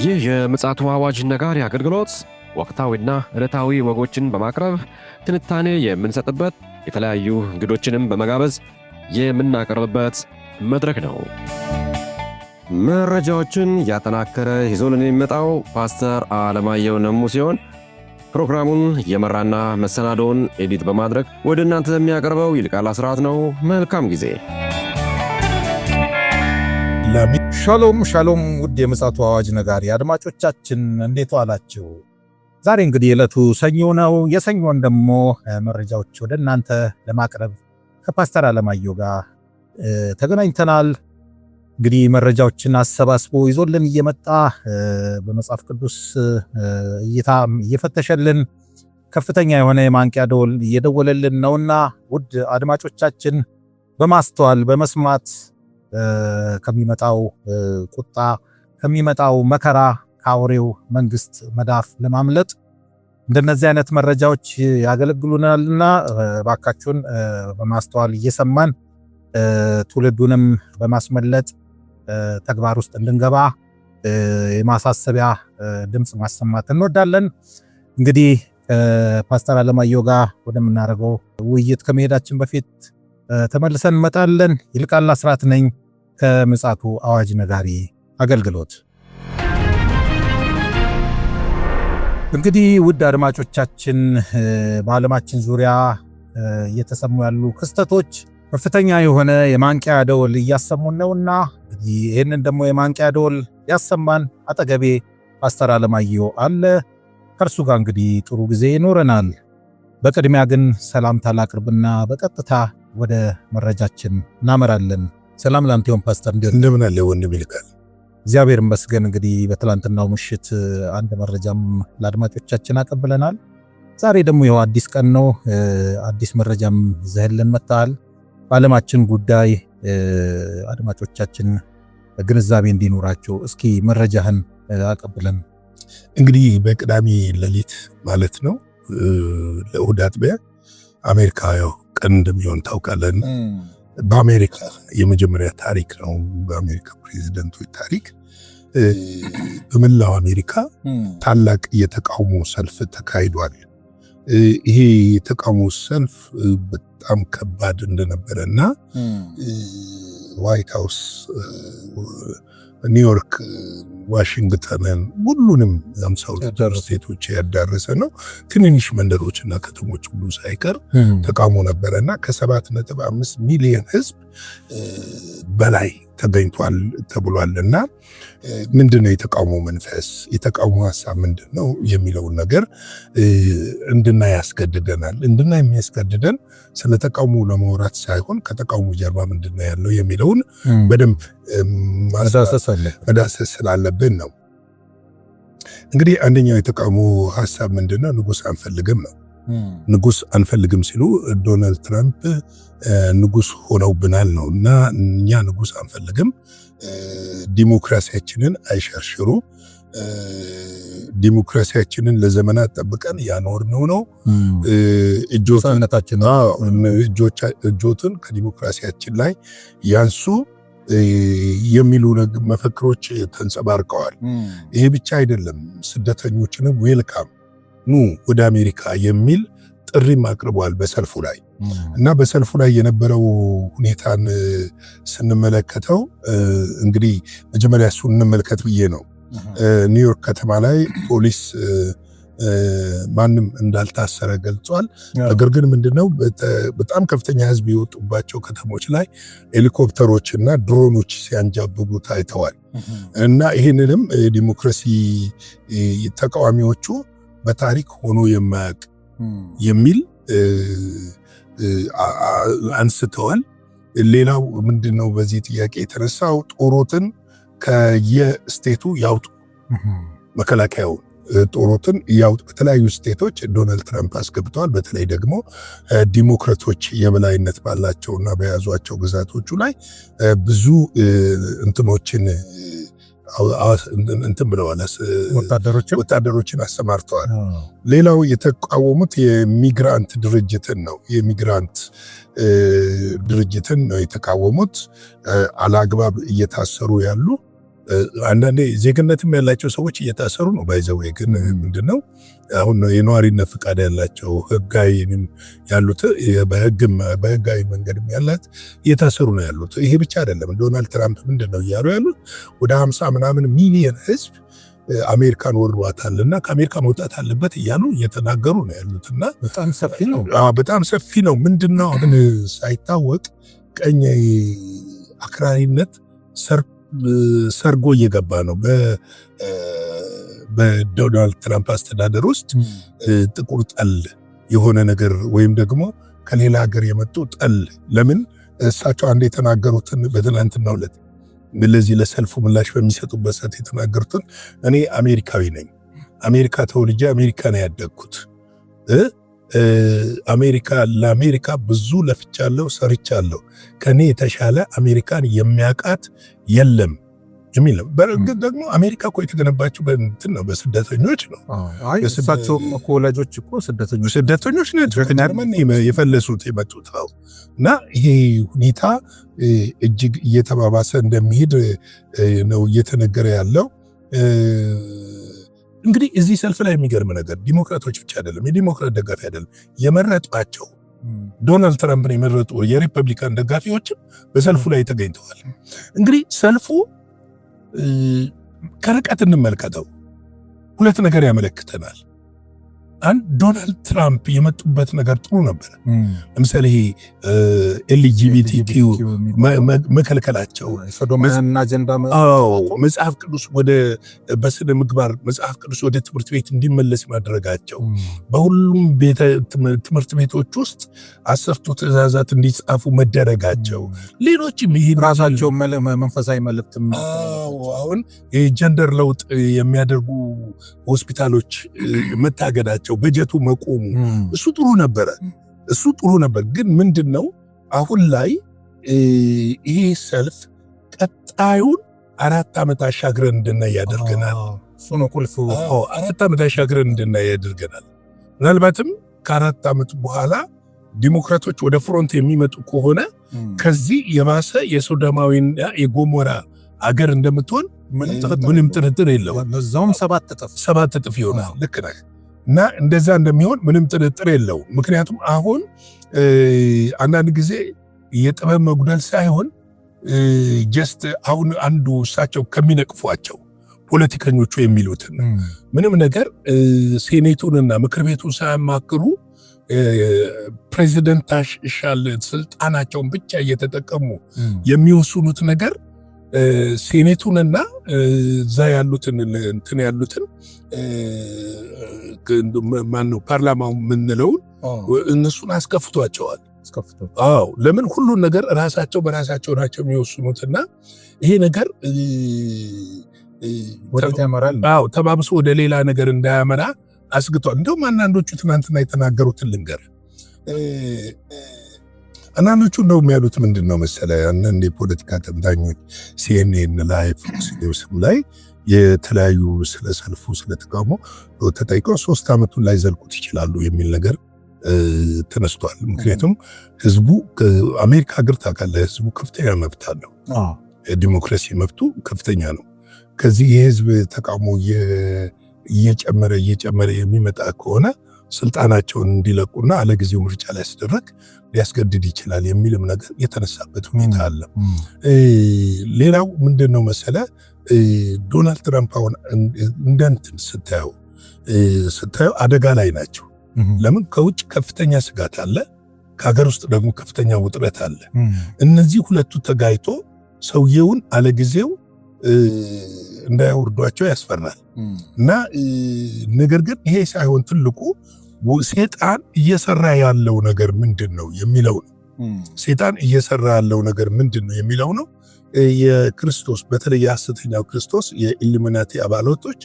ይህ የምፅዓቱ አዋጅ ነጋሪ አገልግሎት ወቅታዊና ዕለታዊ ወጎችን በማቅረብ ትንታኔ የምንሰጥበት የተለያዩ እንግዶችንም በመጋበዝ የምናቀርብበት መድረክ ነው። መረጃዎችን ያጠናከረ ይዞልን የሚመጣው ፓስተር አለማየሁ ነሙ ሲሆን ፕሮግራሙን የመራና መሰናዶውን ኤዲት በማድረግ ወደ እናንተ የሚያቀርበው ይልቃል አስራት ነው። መልካም ጊዜ። ሻሎም ሻሎም፣ ውድ የምፅዓቱ አዋጅ ነጋሪ አድማጮቻችን እንዴት ዋላችሁ? ዛሬ እንግዲህ ዕለቱ ሰኞ ነው። የሰኞን ደግሞ መረጃዎች ወደ እናንተ ለማቅረብ ከፓስተር አለማየሁ ጋር ተገናኝተናል። እንግዲህ መረጃዎችን አሰባስቦ ይዞልን እየመጣ በመጽሐፍ ቅዱስ እይታ እየፈተሸልን ከፍተኛ የሆነ የማንቂያ ደወል እየደወለልን ነውና ውድ አድማጮቻችን በማስተዋል በመስማት ከሚመጣው ቁጣ ከሚመጣው መከራ ከአውሬው መንግስት መዳፍ ለማምለጥ እንደነዚህ አይነት መረጃዎች ያገለግሉናልና ባካችሁን በማስተዋል እየሰማን ትውልዱንም በማስመለጥ ተግባር ውስጥ እንድንገባ የማሳሰቢያ ድምጽ ማሰማት እንወዳለን። እንግዲህ ፓስተር አለማየሁ ጋር ወደምናደርገው ውይይት ከመሄዳችን በፊት ተመልሰን እንመጣለን። ይልቃል አስራት ነኝ ከምፅዓቱ አዋጅ ነጋሪ አገልግሎት። እንግዲህ ውድ አድማጮቻችን በዓለማችን ዙሪያ እየተሰሙ ያሉ ክስተቶች ከፍተኛ የሆነ የማንቂያ ደወል እያሰሙን ነውና እንግዲህ ይህንን ደግሞ የማንቂያ ደወል ያሰማን አጠገቤ ፓስተር አለማየሁ አለ። ከእርሱ ጋር እንግዲህ ጥሩ ጊዜ ይኖረናል። በቅድሚያ ግን ሰላምታ ላቅርብና በቀጥታ ወደ መረጃችን እናመራለን። ሰላም ላንተ ይሁን ፓስተር፣ እንደምን አለ ወንድም ይልቃል? እግዚአብሔር ይመስገን። እንግዲህ በትላንትናው ምሽት አንድ መረጃም ለአድማጮቻችን አቀብለናል። ዛሬ ደግሞ ያው አዲስ ቀን ነው። አዲስ መረጃም ይዘህልን መጥተሃል። በዓለማችን ጉዳይ አድማጮቻችን ግንዛቤ እንዲኖራቸው እስኪ መረጃህን አቀብለን። እንግዲህ በቅዳሜ ሌሊት ማለት ነው ለእሁድ አጥቢያ አሜሪካ ያው ቀን እንደሚሆን ታውቃለን። በአሜሪካ የመጀመሪያ ታሪክ ነው። በአሜሪካ ፕሬዝዳንቶች ታሪክ በመላው አሜሪካ ታላቅ የተቃውሞ ሰልፍ ተካሂዷል። ይሄ የተቃውሞ ሰልፍ በጣም ከባድ እንደነበረና ዋይት ሃውስ፣ ኒውዮርክ፣ ዋሽንግተንን ሁሉንም 52 ስቴቶች ያዳረሰ ነው። ትንንሽ መንደሮችና ከተሞች ሁሉ ሳይቀር ተቃውሞ ነበረና ከ7.5 ሚሊዮን ሕዝብ በላይ ተገኝቷል ተብሏልና ምንድነው የተቃውሞ መንፈስ፣ የተቃውሞ ሐሳብ ምንድነው የሚለውን ነገር እንድናይ ያስገድደናል። እንድናይ የሚያስገድደን ስለ ተቃውሞ ለማውራት ሳይሆን ከተቃውሞ ጀርባ ምንድነው ያለው የሚለውን በደንብ መዳሰስ ስላለብን ነው። እንግዲህ አንደኛው የተቃውሞ ሐሳብ ምንድነው? ንጉስ አንፈልግም ነው። ንጉስ አንፈልግም ሲሉ ዶናልድ ትራምፕ ንጉስ ሆነውብናል ነው እና እኛ ንጉስ አንፈልግም፣ ዲሞክራሲያችንን አይሸርሽሩ፣ ዲሞክራሲያችንን ለዘመናት ጠብቀን ያኖርነው ነው፣ እጆትን ከዲሞክራሲያችን ላይ ያንሱ የሚሉ መፈክሮች ተንጸባርቀዋል። ይሄ ብቻ አይደለም፣ ስደተኞችንም ዌልካም ኑ ወደ አሜሪካ የሚል ጥሪም አቅርቧል በሰልፉ ላይ እና በሰልፉ ላይ የነበረው ሁኔታን ስንመለከተው እንግዲህ መጀመሪያ እሱን እንመልከት ብዬ ነው። ኒውዮርክ ከተማ ላይ ፖሊስ ማንም እንዳልታሰረ ገልጿል። ነገር ግን ምንድነው በጣም ከፍተኛ ህዝብ የወጡባቸው ከተሞች ላይ ሄሊኮፕተሮች እና ድሮኖች ሲያንጃብቡ ታይተዋል እና ይህንንም ዲሞክራሲ ተቃዋሚዎቹ በታሪክ ሆኖ የማያውቅ የሚል አንስተዋል። ሌላው ምንድነው በዚህ ጥያቄ የተነሳው ጦሮትን ከየስቴቱ ያውጡ፣ መከላከያው ጦሮትን ያውጡ። በተለያዩ ስቴቶች ዶናልድ ትራምፕ አስገብተዋል። በተለይ ደግሞ ዲሞክራቶች የበላይነት ባላቸውና በያዟቸው ግዛቶቹ ላይ ብዙ እንትኖችን እንትን ብለዋል፣ ወታደሮችን አሰማርተዋል። ሌላው የተቃወሙት የሚግራንት ድርጅትን ነው። የሚግራንት ድርጅትን ነው የተቃወሙት። አላግባብ እየታሰሩ ያሉ አንዳንዴ ዜግነትም ያላቸው ሰዎች እየታሰሩ ነው። ባይዘው ግን ምንድነው አሁን የነዋሪነት ፍቃድ ያላቸው ህጋዊ ያሉት በህጋዊ መንገድም ያላት እየታሰሩ ነው ያሉት። ይሄ ብቻ አይደለም። ዶናልድ ትራምፕ ምንድነው እያሉ ያሉት ወደ 50 ምናምን ሚሊዮን ህዝብ አሜሪካን ወርዋታልና ከአሜሪካ መውጣት አለበት እያሉ እየተናገሩ ነው ያሉትና በጣም ሰፊ ነው። ምንድነው አሁን ሳይታወቅ ቀኝ አክራሪነት ሰርጎ እየገባ ነው በዶናልድ ትራምፕ አስተዳደር ውስጥ ጥቁር ጠል የሆነ ነገር ወይም ደግሞ ከሌላ ሀገር የመጡ ጠል። ለምን እሳቸው አንድ የተናገሩትን በትናንትናው ዕለት ለዚህ ለሰልፉ ምላሽ በሚሰጡበት ሰዓት የተናገሩትን እኔ አሜሪካዊ ነኝ፣ አሜሪካ ተወልጄ አሜሪካ ነው ያደግኩት፣ ለአሜሪካ ብዙ ለፍቻለሁ፣ ሰርቻለሁ፣ ከኔ የተሻለ አሜሪካን የሚያውቃት የለም የሚል ነው። በእርግጥ ደግሞ አሜሪካ እኮ የተገነባችው በእንትን ነው፣ በስደተኞች ነው። እሳቸው እኮ ወላጆች እኮ ስደተኞች ናቸው፣ ከጀርመን የፈለሱት የመጡት እና ይሄ ሁኔታ እጅግ እየተባባሰ እንደሚሄድ ነው እየተነገረ ያለው። እንግዲህ እዚህ ሰልፍ ላይ የሚገርም ነገር ዲሞክራቶች ብቻ አይደለም፣ የዲሞክራት ደጋፊ አይደለም፣ የመረጧቸው ዶናልድ ትራምፕን የመረጡ የሪፐብሊካን ደጋፊዎችም በሰልፉ ላይ ተገኝተዋል። እንግዲህ ሰልፉ ከርቀት እንመልከተው፣ ሁለት ነገር ያመለክተናል። አንድ ዶናልድ ትራምፕ የመጡበት ነገር ጥሩ ነበር። ለምሳሌ ኤልጂቢቲኪው መከልከላቸው፣ መጽሐፍ ቅዱስ በስነ ምግባር መጽሐፍ ቅዱስ ወደ ትምህርት ቤት እንዲመለስ ማድረጋቸው፣ በሁሉም ትምህርት ቤቶች ውስጥ 10ቱ ትእዛዛት እንዲጻፉ መደረጋቸው፣ ሌሎችም ይሄ ራሳቸው መንፈሳዊ መልእክት አሁን የጀንደር ለውጥ የሚያደርጉ ሆስፒታሎች መታገዳቸው፣ በጀቱ መቆሙ እሱ ጥሩ ነበር። ግን ምንድነው አሁን ላይ ይሄ ሰልፍ ቀጣዩን 4 ዓመት አሻግረን እንድናይ ያደርገናል። እሱ ነው ቁልፉ። 4 ዓመት አሻግረን እንድናይ ያደርገናል። ምናልባትም ከ4 ዓመት በኋላ ዲሞክራቶች ወደ ፍሮንት የሚመጡ ከሆነ ከዚህ የባሰ የሶዶማዊና የጎሞራ አገር እንደምትሆን ምንም ጥርጥር የለውም። ለዛውም 7 እጥፍ ይሆናል። ልክ ነህ። እና እንደዛ እንደሚሆን ምንም ጥርጥር የለውም። ምክንያቱም አሁን አንዳንድ ጊዜ የጥበብ መጉደል ሳይሆን ጀስት አሁን አንዱ እሳቸው ከሚነቅፏቸው ፖለቲከኞቹ የሚሉትን ምንም ነገር ሴኔቱንና ምክር ቤቱን ሳያማክሩ ፕሬዚደንታል ስልጣናቸውን ብቻ እየተጠቀሙ የሚወስኑት ነገር ሴኔቱንና እዛ ያሉትን ማነው ፓርላማው የምንለውን እነሱን አስከፍቷቸዋል። ለምን ሁሉን ነገር በራሳቸው ናቸው የሚወስኑትና ይሄ ነገር ተባብሶ ወደ ሌላ ነገር እንዳያመራ አስግቷል። እንደውም አንዳንዶቹ ትናንትና የተናገሩትን ልንገር። አንዳንዶቹ እንደውም ያሉት ምንድን ነው መሰለህ፣ አንዳንድ የፖለቲካ ተንታኞች CNN ላይ ፎክስ ኒውስም ላይ የተለያዩ ስለ ሰልፉ ስለተቃውሞ ተጠይቀው 3 ዓመቱን ላይ ዘልቁት ይችላሉ የሚል ነገር ተነስቷል። ምክንያቱም ህዝቡ አሜሪካ ሀገር ታውቃለህ፣ ህዝቡ ከፍተኛ መብት አለው። ዲሞክራሲ መብቱ ከፍተኛ ነው። ከዚህ የህዝብ ተቃውሞ እየጨመረ የሚመጣ ከሆነ ስልጣናቸውን እንዲለቁና አለጊዜው ምርጫ ላይ ሲደረግ ሊያስገድድ ይችላል የሚልም ነገር የተነሳበት ሁኔታ አለ። ሌላው ምንድነው መሰለ ዶናልድ ትራምፕ አሁን እንደንትን ስታየው አደጋ ላይ ናቸው። ለምን ከውጭ ከፍተኛ ስጋት አለ፣ ከሀገር ውስጥ ደግሞ ከፍተኛ ውጥረት አለ። እነዚህ ሁለቱ ተጋይቶ ሰውየውን አለጊዜው እንዳያወርዷቸው ያስፈራል። እና ነገር ግን ይሄ ሳይሆን ትልቁ ሴጣን እየሰራ ያለው ነገር ምንድነው የሚለው ነው። ሴጣን እየሰራ ያለው ነገር ምንድነው የሚለው ነው። የክርስቶስ በተለይ የሐሰተኛው ክርስቶስ የኢሉሚናቲ አባላቶች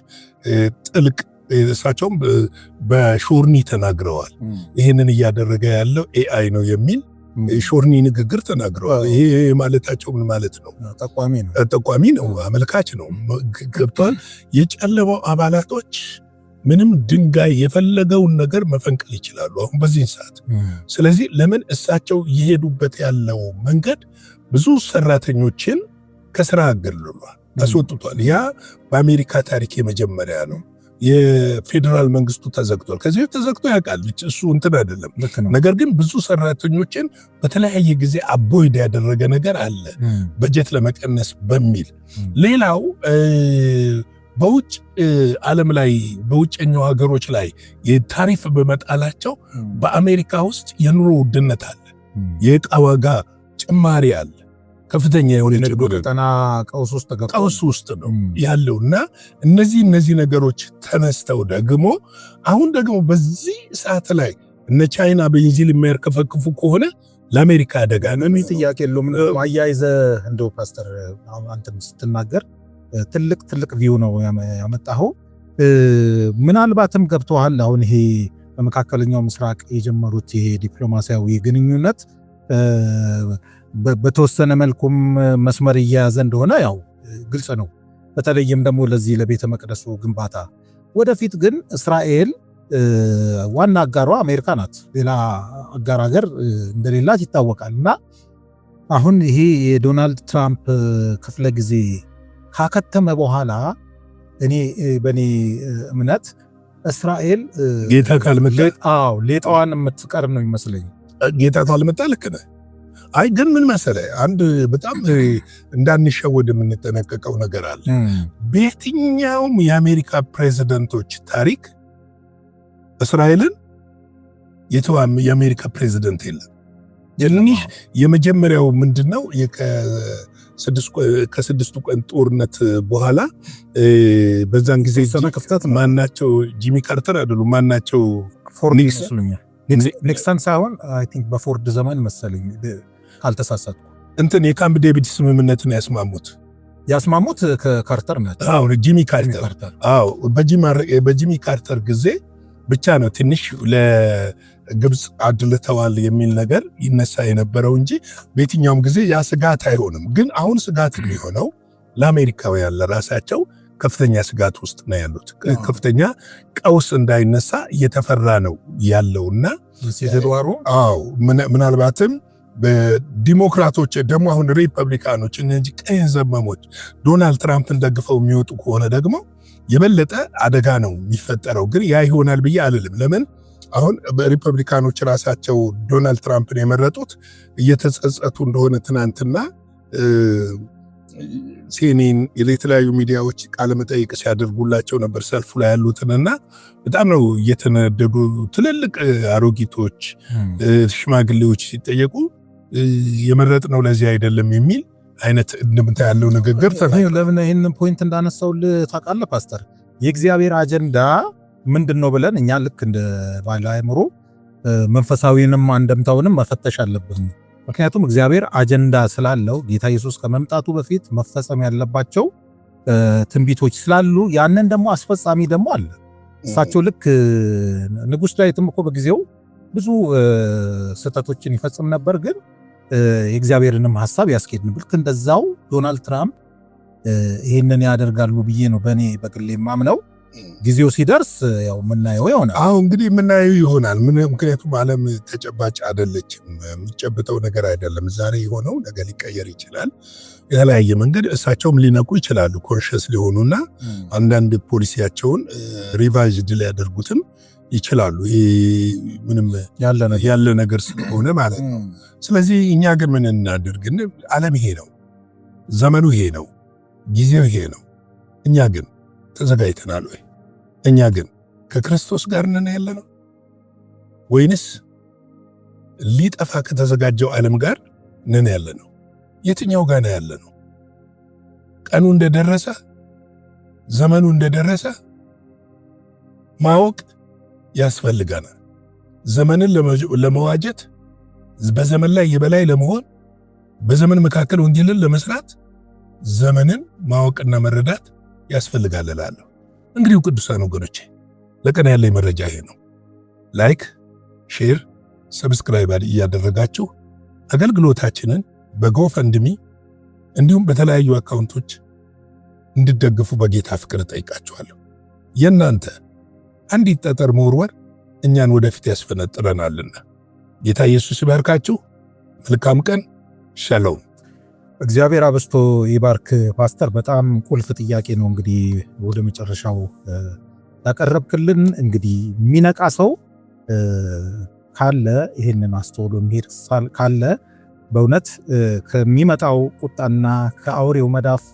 ጥልቅ እሳቸውም በሾርኒ ተናግረዋል። ይህንን እያደረገ ያለው ኤአይ ነው የሚል ሾርኒ ንግግር ተናግረዋል። ይሄ ማለታቸው ምን ማለት ነው? ጠቋሚ ነው፣ አመልካች ነው። ገብቷል። የጨለማው አባላቶች ምንም ድንጋይ የፈለገውን ነገር መፈንቀል ይችላሉ አሁን በዚህ ሰዓት። ስለዚህ ለምን እሳቸው እየሄዱበት ያለው መንገድ ብዙ ሰራተኞችን ከስራ አገልሏል። አስወጥቷል። ያ በአሜሪካ ታሪክ የመጀመሪያ ነው። የፌዴራል መንግስቱ ተዘግቷል። ከዚህ ተዘግቶ ያውቃል፣ እሱ እንትን አይደለም። ነገር ግን ብዙ ሰራተኞችን በተለያየ ጊዜ አቦይድ ያደረገ ነገር አለ፣ በጀት ለመቀነስ በሚል። ሌላው በውጭ ዓለም ላይ በውጭኛው ሀገሮች ላይ የታሪፍ በመጣላቸው በአሜሪካ ውስጥ የኑሮ ውድነት አለ፣ የዕቃ ዋጋ ጭማሪ አለ፣ ከፍተኛ የሆነ ቀውስ ውስጥ ነው ያለውና እነዚህ ነገሮች ተነስተው ደግሞ አሁን ደግሞ በዚህ ሰዓት ላይ እነ ቻይና ቤንዚን የሚያርከፈክፉ ከሆነ ለአሜሪካ አደጋ ነው። ምንም ጥያቄ የለውም። አያይዘ እንደው ፓስተር አንተም ስትናገር ትልቅ ቪው ነው ያመጣኸው። ምናልባትም ገብተዋል። አሁን ይሄ በመካከለኛው ምስራቅ የጀመሩት ይሄ ዲፕሎማሲያዊ ግንኙነት በተወሰነ መልኩም መስመር እየያዘ እንደሆነ ያው ግልጽ ነው። በተለይም ደግሞ ለዚህ ለቤተ መቅደሱ ግንባታ ወደፊት ግን እስራኤል ዋና አጋሯ አሜሪካ ናት። ሌላ አጋር ሀገር እንደሌላት ይታወቃል። እና አሁን ይሄ የዶናልድ ትራምፕ ክፍለ ጊዜ ካከተመ በኋላ በእኔ እምነት እስራኤል ጌታ ካልመጣ ሌጣዋን የምትቀር ነው ይመስለኝ። ጌታ ካልመጣ ልክ ነህ። አይ ግን ምን መሰለህ፣ አንድ በጣም እንዳንሸወድ የምንጠነቀቀው ነገር አለ። በየትኛውም የአሜሪካ ፕሬዝደንቶች ታሪክ እስራኤልን የተዋም የአሜሪካ ፕሬዝደንት የለም። ትንሽ የመጀመሪያው ምንድነው ከስድስቱ ቀን ጦርነት በኋላ በዛን ጊዜ ማናቸው ጂሚ ካርተር አይደሉም፣ ማናቸው ኒክሰን ሳይሆን አይ ቲንክ በፎርድ ዘመን መሰለኝ ካልተሳሳትኩ እንትን የካምፕ ዴቪድ ስምምነትን ያስማሙት ከካርተር ናቸው። አዎ ጂሚ ካርተር። አዎ በጂሚ ካርተር ጊዜ ብቻ ነው ትንሽ ለግብፅ አድልተዋል የሚል ነገር ይነሳ የነበረው እንጂ በየትኛውም ጊዜ ያ ስጋት አይሆንም። ግን አሁን ስጋት የሚሆነው ለአሜሪካውያን ለራሳቸው ከፍተኛ ስጋት ውስጥ ነው ያሉት። ከፍተኛ ቀውስ እንዳይነሳ እየተፈራ ነው ያለውና ምናልባትም በዲሞክራቶች ደግሞ አሁን ሪፐብሊካኖች እነዚህ ቀኝ ዘመሞች ዶናልድ ትራምፕን ደግፈው የሚወጡ ከሆነ ደግሞ የበለጠ አደጋ ነው የሚፈጠረው። ግን ያ ይሆናል ብዬ አልልም። ለምን አሁን በሪፐብሊካኖች ራሳቸው ዶናልድ ትራምፕን የመረጡት እየተጸጸቱ እንደሆነ ትናንትና ሲኤንኤን የተለያዩ ሚዲያዎች ቃለ መጠይቅ ሲያደርጉላቸው ነበር ሰልፉ ላይ ያሉትንና በጣም ነው እየተነደዱ። ትልልቅ አሮጊቶች ሽማግሌዎች ሲጠየቁ የመረጥነው ለዚህ አይደለም የሚል አይነት እንድምታ ያለው ንግግር ተናግረዋል። ለምን ይሄንን ፖይንት እንዳነሳውልህ ታውቃለህ ፓስተር? የእግዚአብሔር አጀንዳ ምንድነው ብለን እኛ ልክ እንደ ባለ አእምሮ መንፈሳዊንም አንደምታውንም መፈተሽ አለብን። ምክንያቱም እግዚአብሔር አጀንዳ ስላለው ጌታ ኢየሱስ ከመምጣቱ በፊት መፈጸም ያለባቸው ትንቢቶች ስላሉ ያንን ደግሞ አስፈጻሚ ደግሞ አለ። እሳቸው ልክ ንጉሥ ዳዊትም እኮ በጊዜው ብዙ ስህተቶችን ይፈጽም ነበር፣ ግን የእግዚአብሔርንም ሐሳብ ያስኬድ ነበር። ልክ እንደዛው ዶናልድ ትራምፕ ይሄንን ያደርጋሉ ብዬ ነው በእኔ በግሌ የማምነው። ጊዜው ሲደርስ ያው የምናየው ይሆናል። አሁን እንግዲህ የምናየው ይሆናል። ምክንያቱም ዓለም ተጨባጭ አይደለችም፣ የሚጨብጠው ነገር አይደለም። ዛሬ የሆነው ነገ ሊቀየር ይችላል። የተለያየ መንገድ እሳቸውም ሊነቁ ይችላሉ፣ ኮንሽስ ሊሆኑና አንዳንድ ፖሊሲያቸውን ሪቫይዝድ ሊያደርጉትም ይችላሉ። ምንም ያለ ነገር ስለሆነ ማለት ነው። ስለዚህ እኛ ግን ምን እናደርግ? ዓለም ይሄ ነው፣ ዘመኑ ይሄ ነው፣ ጊዜው ይሄ ነው። እኛ ግን ተዘጋጅተናል ወይ? እኛ ግን ከክርስቶስ ጋር ነን ያለነው ወይንስ ሊጠፋ ከተዘጋጀው ዓለም ጋር ነን ያለነው? የትኛው ጋር ነው ያለነው? ቀኑ እንደደረሰ ዘመኑ እንደደረሰ ማወቅ ያስፈልጋናል። ዘመንን ለመዋጀት በዘመን ላይ የበላይ ለመሆን በዘመን መካከል ወንጌልን ለመስራት ዘመንን ማወቅና መረዳት ያስፈልጋል እላለሁ። እንግዲህ ቅዱሳን ወገኖቼ ለቀን ያለኝ መረጃ ይሄ ነው። ላይክ፣ ሼር፣ ሰብስክራይብ እያደረጋችሁ አገልግሎታችንን በጎፈንድሚ እንዲሁም በተለያዩ አካውንቶች እንድትደግፉ በጌታ ፍቅር ጠይቃችኋለሁ። የእናንተ አንዲት ጠጠር መወርወር እኛን ወደፊት ያስፈነጥረናልና ጌታ ኢየሱስ ይባርካችሁ። መልካም ቀን። ሻሎም። እግዚአብሔር አብስቶ ይባርክ ፓስተር። በጣም ቁልፍ ጥያቄ ነው እንግዲህ ወደ መጨረሻው ያቀረብክልን። እንግዲህ የሚነቃ ሰው ካለ ይህንን አስተውሎ የሚሄድ ካለ በእውነት ከሚመጣው ቁጣና ከአውሬው መዳፍ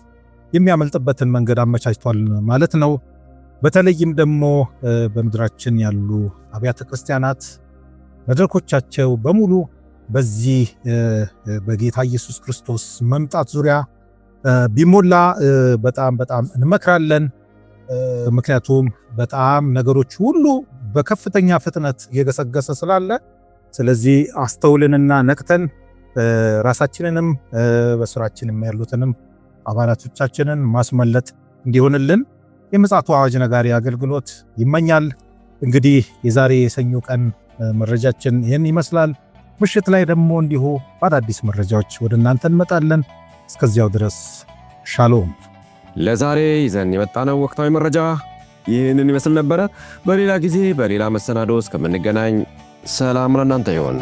የሚያመልጥበትን መንገድ አመቻችቷል ማለት ነው። በተለይም ደግሞ በምድራችን ያሉ አብያተ ክርስቲያናት መድረኮቻቸው በሙሉ በዚህ በጌታ ኢየሱስ ክርስቶስ መምጣት ዙሪያ ቢሞላ በጣም በጣም እንመክራለን። ምክንያቱም በጣም ነገሮች ሁሉ በከፍተኛ ፍጥነት እየገሰገሰ ስላለ፣ ስለዚህ አስተውልንና ነቅተን ራሳችንንም በስራችንም ያሉትንም አባላቶቻችንን ማስመለጥ እንዲሆንልን የምፅዓቱ አዋጅ ነጋሪ አገልግሎት ይመኛል። እንግዲህ የዛሬ የሰኞ ቀን መረጃችን ይህን ይመስላል። ምሽት ላይ ደግሞ እንዲሁ በአዳዲስ መረጃዎች ወደ እናንተ እንመጣለን። እስከዚያው ድረስ ሻሎም። ለዛሬ ይዘን የመጣነው ወቅታዊ መረጃ ይህንን ይመስል ነበረ። በሌላ ጊዜ በሌላ መሰናዶ እስከምንገናኝ ሰላም ለእናንተ ይሆን።